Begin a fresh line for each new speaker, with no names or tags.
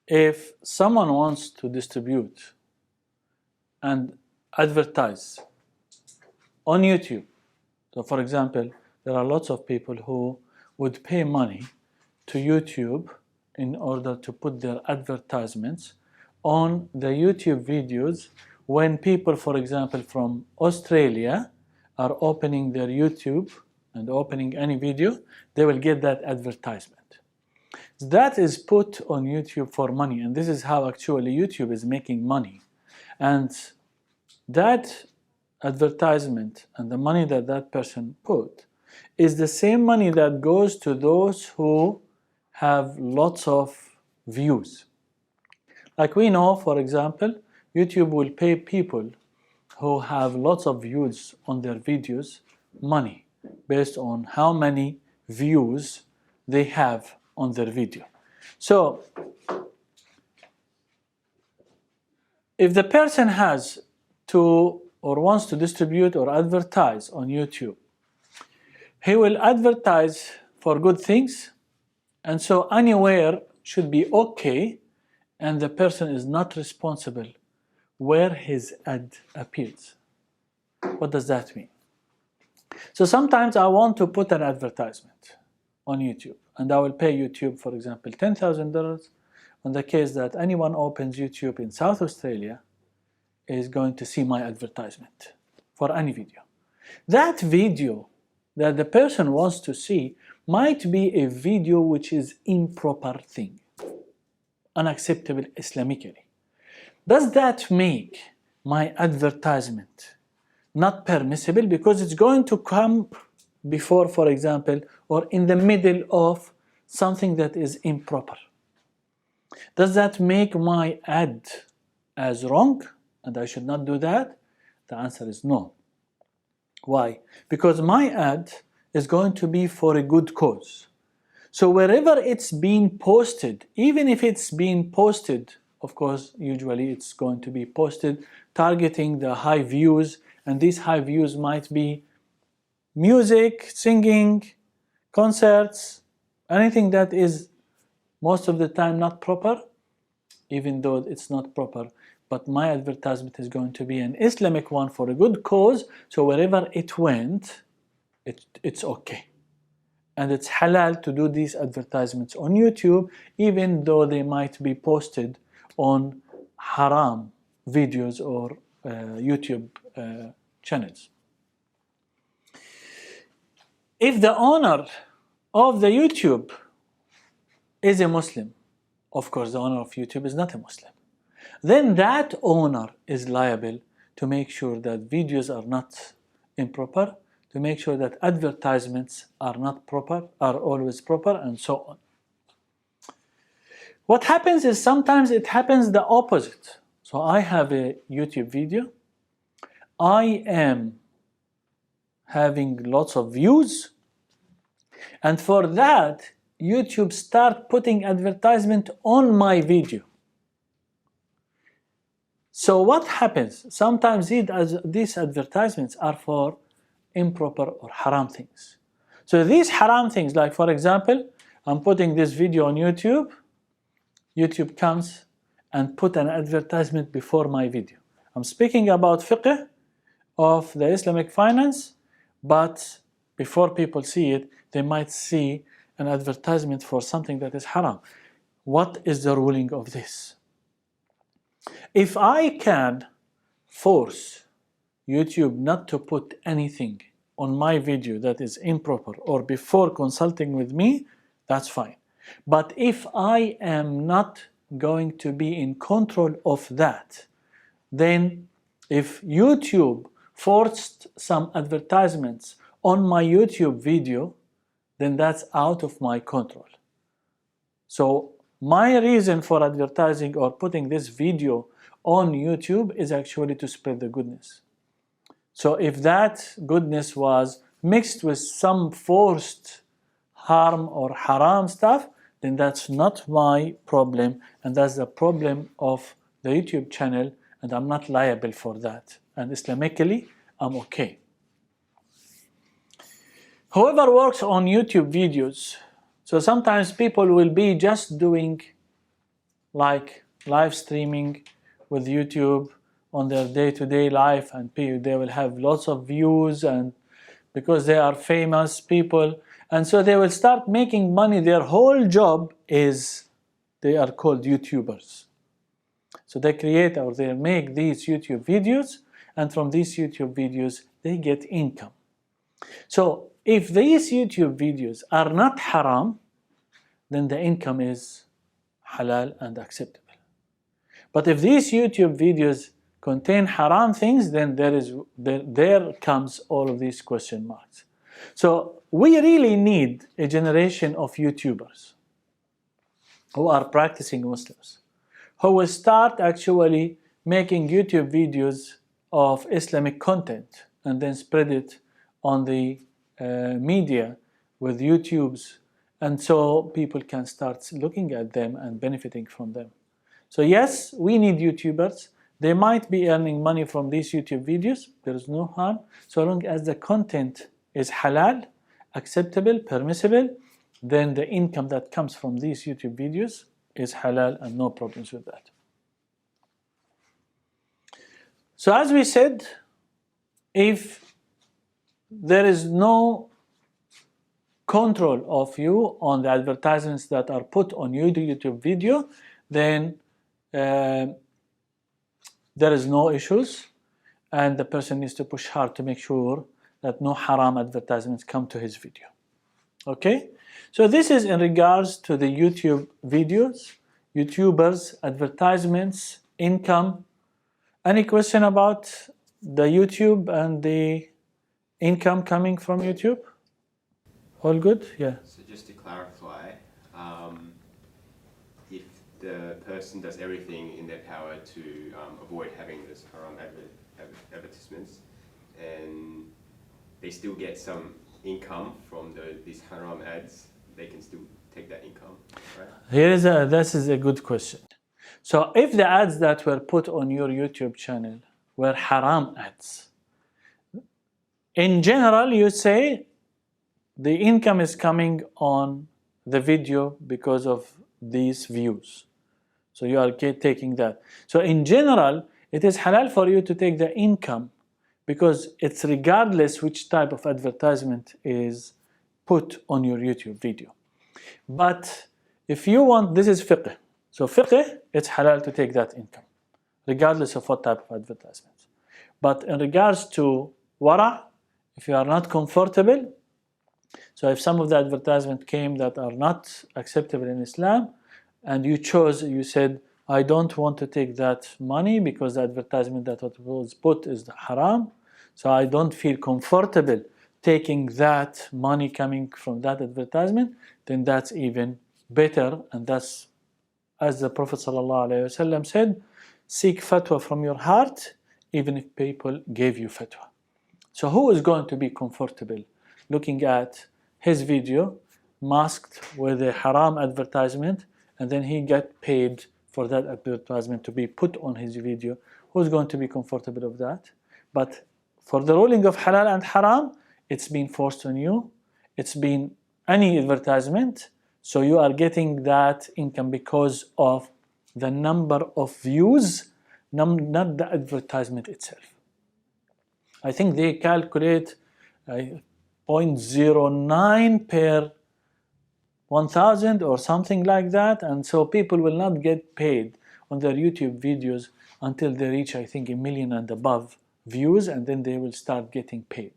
if someone wants to distribute and advertise on YouTube, so for example, there are lots of people who would pay money to YouTube in order to put their advertisements on the YouTube videos when people, for example, from Australia are opening their YouTube and opening any video, they will get that advertisement. That is put on YouTube for money, and this is how actually YouTube is making money. And that advertisement and the money that that person put is the same money that goes to those who have lots of views. Like we know, for example, YouTube will pay people who have lots of views on their videos money based on how many views they have on their video. So if the person has to or wants to distribute or advertise on YouTube, he will advertise for good things, and so anywhere should be okay, and the person is not responsible where his ad appears. What does that mean? So sometimes I want to put an advertisement on YouTube, and I will pay YouTube, for example, $10,000 on the case that anyone opens YouTube in South Australia is going to see my advertisement for any video. That video that the person wants to see might be a video which is improper thing, unacceptable Islamically. Does that make my advertisement not permissible because it's going to come before, for example, or in the middle of something that is improper? Does that make my ad as wrong and I should not do that? The answer is no. Why? Because my ad is going to be for a good cause. So wherever it's being posted, even if it's being posted, of course, usually it's going to be posted targeting the high views, and these high views might be music, singing, concerts, anything that is most of the time not proper, even though it's not proper. But my advertisement is going to be an Islamic one for a good cause, so wherever it went, it's okay. And it's halal to do these advertisements on YouTube, even though they might be posted on haram videos or YouTube channels. If the owner of the YouTube is a Muslim, of course the owner of YouTube is not a Muslim, then that owner is liable to make sure that videos are not improper, to make sure that advertisements are not proper, are always proper, and so on. What happens is sometimes it happens the opposite. So I have a YouTube video, I am having lots of views, and for that YouTube start putting advertisement on my video. So what happens? Sometimes these advertisements are for improper or haram things. So these haram things, like for example, I'm putting this video on YouTube, YouTube comes and put an advertisement before my video. I'm speaking about fiqh of the Islamic finance, but before people see it, they might see an advertisement for something that is haram. What is the ruling of this? If I can force YouTube not to put anything on my video that is improper or before consulting with me, that's fine. But if I am not going to be in control of that, then if YouTube forced some advertisements on my YouTube video, then that's out of my control. So my reason for advertising or putting this video on YouTube is actually to spread the goodness. So if that goodness was mixed with some forced harm or haram stuff, then that's not my problem, and that's the problem of the YouTube channel, and I'm not liable for that. And Islamically, I'm okay. Whoever works on YouTube videos, so sometimes people will be just doing like live streaming with YouTube on their day-to-day life, and they will have lots of views, and because they are famous people, and so they will start making money. Their whole job is, they are called YouTubers. So they create or they make these YouTube videos, and from these YouTube videos they get income. So if these YouTube videos are not haram, then the income is halal and acceptable. But if these YouTube videos contain haram things, then there comes all of these question marks. So we really need a generation of YouTubers who are practicing Muslims, who will start actually making YouTube videos of Islamic content and then spread it on the media with YouTubes, and so people can start looking at them and benefiting from them. So yes, we need YouTubers. They might be earning money from these YouTube videos. There is no harm, so long as the content is halal, acceptable, permissible, then the income that comes from these YouTube videos is halal and no problems with that. So as we said, if there is no control of you on the advertisements that are put on your YouTube video, then there is no issues, and the person needs to push hard to make sure that no haram advertisements come to his video. Okay? So this is in regards to the YouTube videos, YouTubers, advertisements, income. Any question about the YouTube and the income coming from YouTube? All good? Yeah.
So just to clarify, if the person does everything in their power to avoid having this haram advertisements, and they still get some income from these haram ads, they can still take that income, right?
This is a good question. So if the ads that were put on your YouTube channel were haram ads, in general you say the income is coming on the video because of these views. So you are taking that. So in general, it is halal for you to take the income because it's regardless which type of advertisement is put on your YouTube video. But if you want, this is fiqh. So fiqh, it's halal to take that income, regardless of what type of advertisement. But in regards to wara', if you are not comfortable, so if some of the advertisements came that are not acceptable in Islam, and you said, I don't want to take that money because the advertisement that was put is haram, so I don't feel comfortable taking that money coming from that advertisement, then that's even better, and that's, as the Prophet ﷺ said, seek fatwa from your heart, even if people gave you fatwa. So who is going to be comfortable looking at his video masked with a haram advertisement, and then he get paid for that advertisement to be put on his video? Who's going to be comfortable of that? But for the ruling of halal and haram, it's been forced on you. It's been any advertisement, so you are getting that income because of the number of views, not the advertisement itself. I think they calculate 0.09 per 1,000 or something like that, and so people will not get paid on their YouTube videos until they reach, I think, 1 million and above views, and then they will start getting paid.